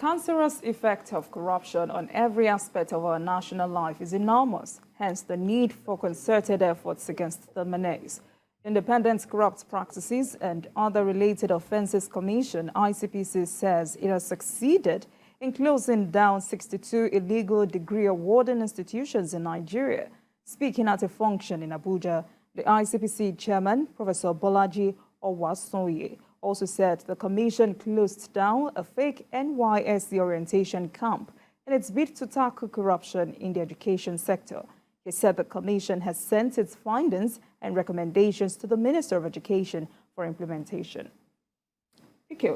cancerous effect of corruption on every aspect of our national life is enormous, hence the need for concerted efforts against the menace. Independent Corrupt Practices and Other Related Offences Commission, ICPC, says it has succeeded in closing down 62 illegal degree awarding institutions in Nigeria. Speaking at a function in Abuja, the ICPC chairman, Professor Bolaji Owasoye, also said the commission closed down a fake NYSC orientation camp in its bid to tackle corruption in the education sector. He said the commission has sent its findings and recommendations to the Minister of Education for implementation.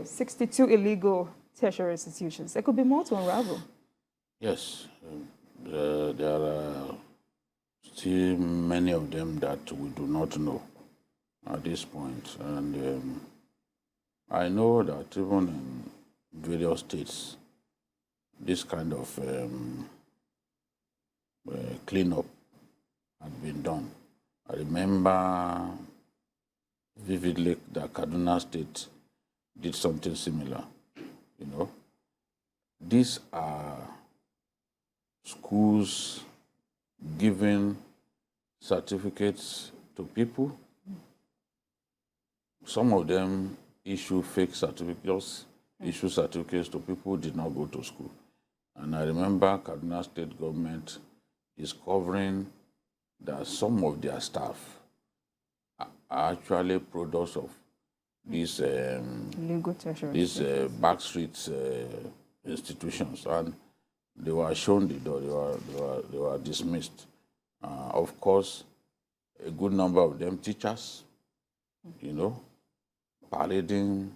62 illegal tertiary institutions. There could be more to unravel. Yes, there are still many of them that we do not know at this point. And I know that even in various states, this kind of cleanup had been done. I remember vividly that Kaduna State did something similar. You know, these are schools giving certificates to people. Some of them issue fake certificates, issue certificates to people who did not go to school. And I remember Kaduna State government discovering that some of their staff are actually products of these backstreet institutions, and they were shown the door. They were dismissed. Of course, a good number of them teachers, you know, parading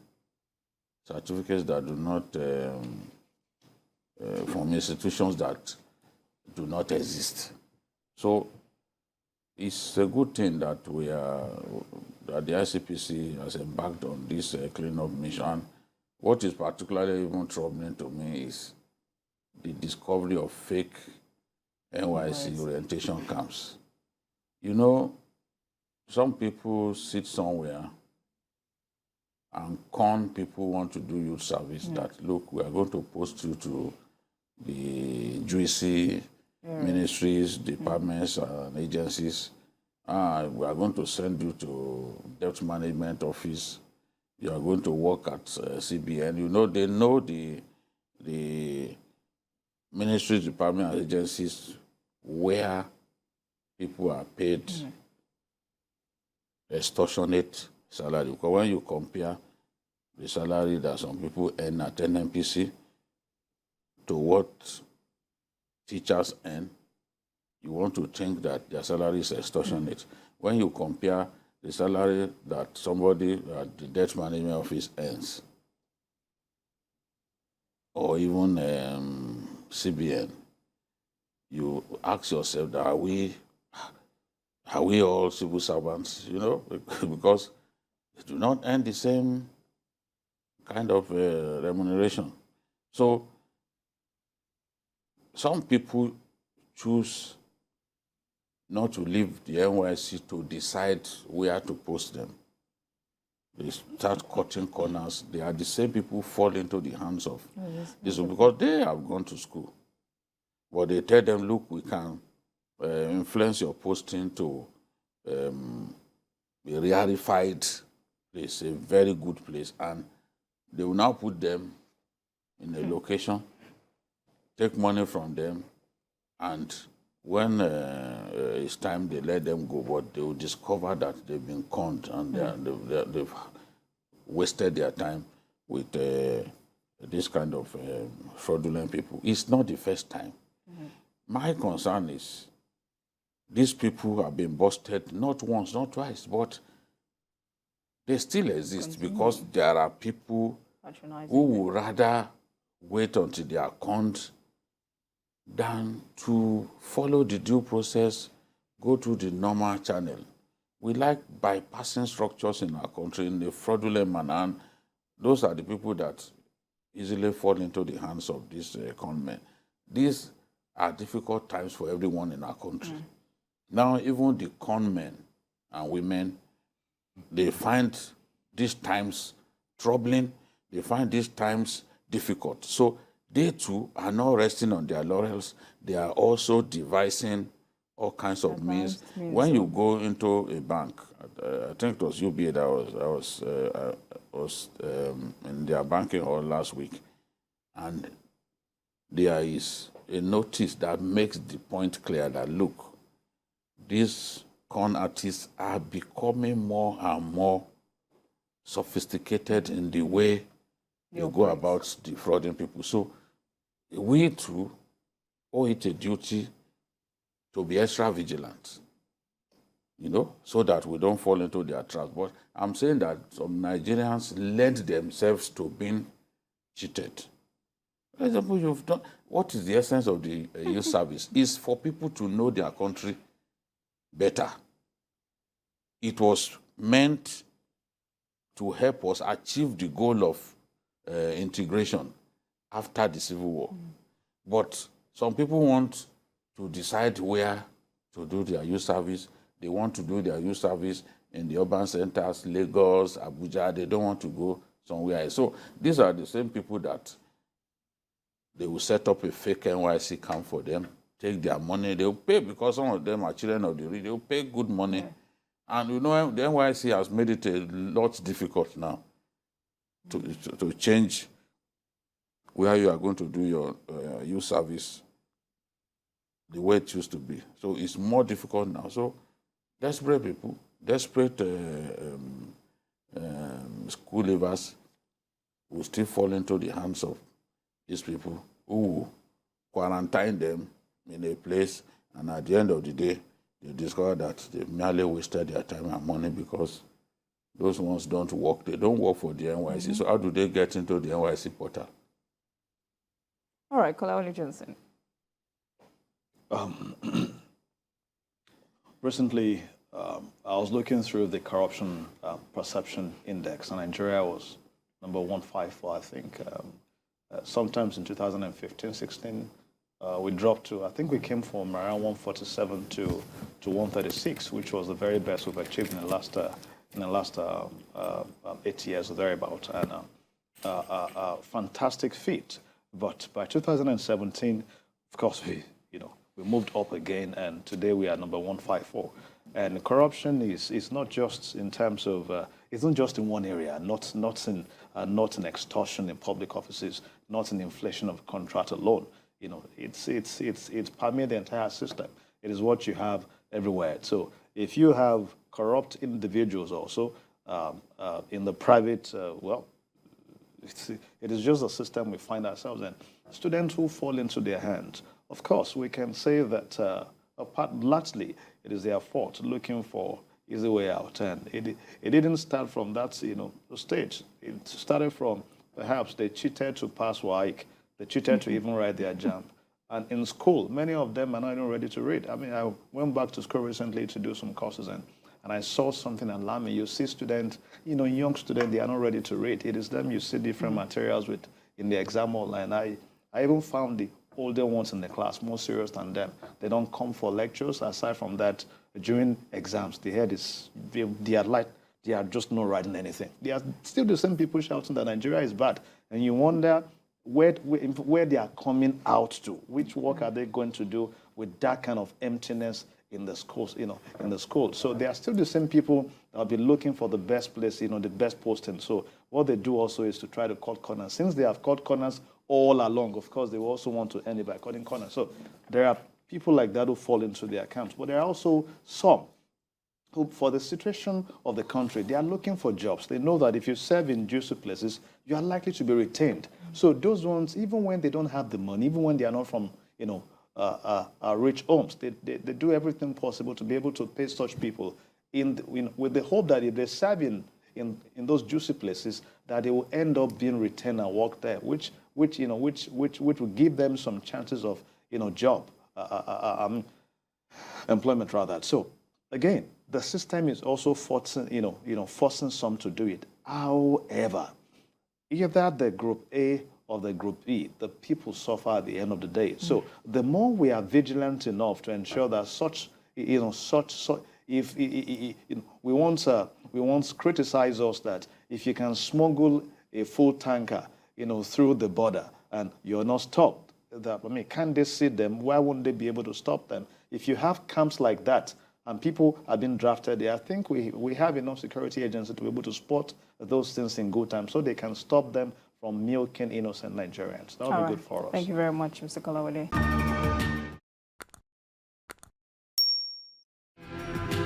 certificates that do not from institutions that do not exist. So it's a good thing that that the ICPC has embarked on this cleanup mission. What is particularly even troubling to me is the discovery of fake NYSC orientation camps. You know, some people sit somewhere and con people who want to do youth service that, look, we are going to post you to the juicy ministries, departments, and agencies. We are going to send you to debt management office. You are going to work at CBN. You know, they know the ministries, departments, and agencies where people are paid extortionate salary. Because when you compare the salary that some people earn at NMPC to what teachers earn, you want to think that their salary is extortionate. When you compare the salary that somebody at the debt management office earns, or even CBN, you ask yourself, that are we all civil servants, you know, because they do not earn the same kind of remuneration. So some people choose not to leave the NYSC to decide where to post them. They start cutting corners. They are the same people who fall into the hands of this because they have gone to school. But they tell them, look, we can influence your posting to a rarefied place, a very good place. And they will now put them in a location, take money from them, and when it's time, they let them go, but they will discover that they've been conned and they've wasted their time with this kind of fraudulent people. It's not the first time. My concern is these people have been busted not once, not twice, but they still exist because there are people who would rather wait until they are conned than to follow the due process, go through the normal channel. We like bypassing structures in our country in a fraudulent manner, and those are the people that easily fall into the hands of these conmen. These are difficult times for everyone in our country. Now, even the conmen and women, they find these times troubling, they find these times difficult. So they too are not resting on their laurels. They are also devising all kinds of means. When you go into a bank, I think it was UBA that was in their banking hall last week, and there is a notice that makes the point clear that, look, these con artists are becoming more and more sophisticated in the way they go about defrauding people. So we too owe it a duty to be extra vigilant, so that we don't fall into their traps. But I'm saying that some Nigerians lend themselves to being cheated. For example, you've done, what is the essence of the youth service? Is for people to know their country better. It was meant to help us achieve the goal of integration after the Civil War. But some people want to decide where to do their youth service. They want to do their youth service in the urban centers, Lagos, Abuja. They don't want to go somewhere else. So these are the same people that they will set up a fake NYSC camp for them, take their money. They will pay, because some of them are children of the rich. They will pay good money. Yeah. And the NYSC has made it a lot difficult now to change where you are going to do your youth service the way it used to be. So it's more difficult now. So desperate people, desperate school leavers will still fall into the hands of these people who will quarantine them in a place, and at the end of the day, they discover that they merely wasted their time and money because those ones don't work. They don't work for the NYSC. So how do they get into the NYSC portal? All right, Kolawole Johnson. Recently, I was looking through the corruption perception index, and Nigeria was number 154, I think. Sometimes in 2015, 16, we dropped to, I think we came from around 147 to 136, which was the very best we've achieved in the last 8 years or thereabout, and a fantastic feat. But by 2017, of course, we moved up again, and today we are number 154. And corruption is not just in terms of it's not just in one area, not in extortion in public offices, not in inflation of contract alone. It's permeated the entire system. It is what you have everywhere. So if you have corrupt individuals also in the private, it is just a system we find ourselves in. Students who fall into their hands, of course, we can say that largely it is their fault, looking for easy way out. And it didn't start from that stage. It started from perhaps they cheated to pass WAEC, they cheated to even write their JAMB. And in school, many of them are not even ready to read. I mean, I went back to school recently to do some courses, and I saw something alarming. You see students, young students, they are not ready to read. It is them you see different materials with in the exam online. I even found the older ones in the class more serious than them. They don't come for lectures. Aside from that, during exams, the head is, they are just not writing anything. They are still the same people shouting that Nigeria is bad. And you wonder where they are coming out to. Which work are they going to do with that kind of emptiness in the schools, in the school? So they are still the same people that will be looking for the best place, the best posting. So what they do also is to try to cut corners. Since they have cut corners all along, of course, they will also want to end it by cutting corners. So there are people like that who fall into their accounts. But there are also some who, for the situation of the country, they are looking for jobs. They know that if you serve in juicy places, you are likely to be retained. So those ones, even when they don't have the money, even when they are not from, rich homes, they do everything possible to be able to pay such people with the hope that if they serve in those juicy places, that they will end up being retained and work there, which will give them some chances of, job, employment rather. So again, the system is also forcing some to do it. However, either the group A or the group B, the people suffer at the end of the day. So the more we are vigilant enough to ensure that if we once criticize us that if you can smuggle a full tanker, through the border, and you're not stopped. Can they see them? Why wouldn't they be able to stop them? If you have camps like that and people are being drafted there, I think we have enough security agencies to be able to spot those things in good time so they can stop them from milking innocent Nigerians. That would be good for us. Thank you very much, Mr. Kolawole.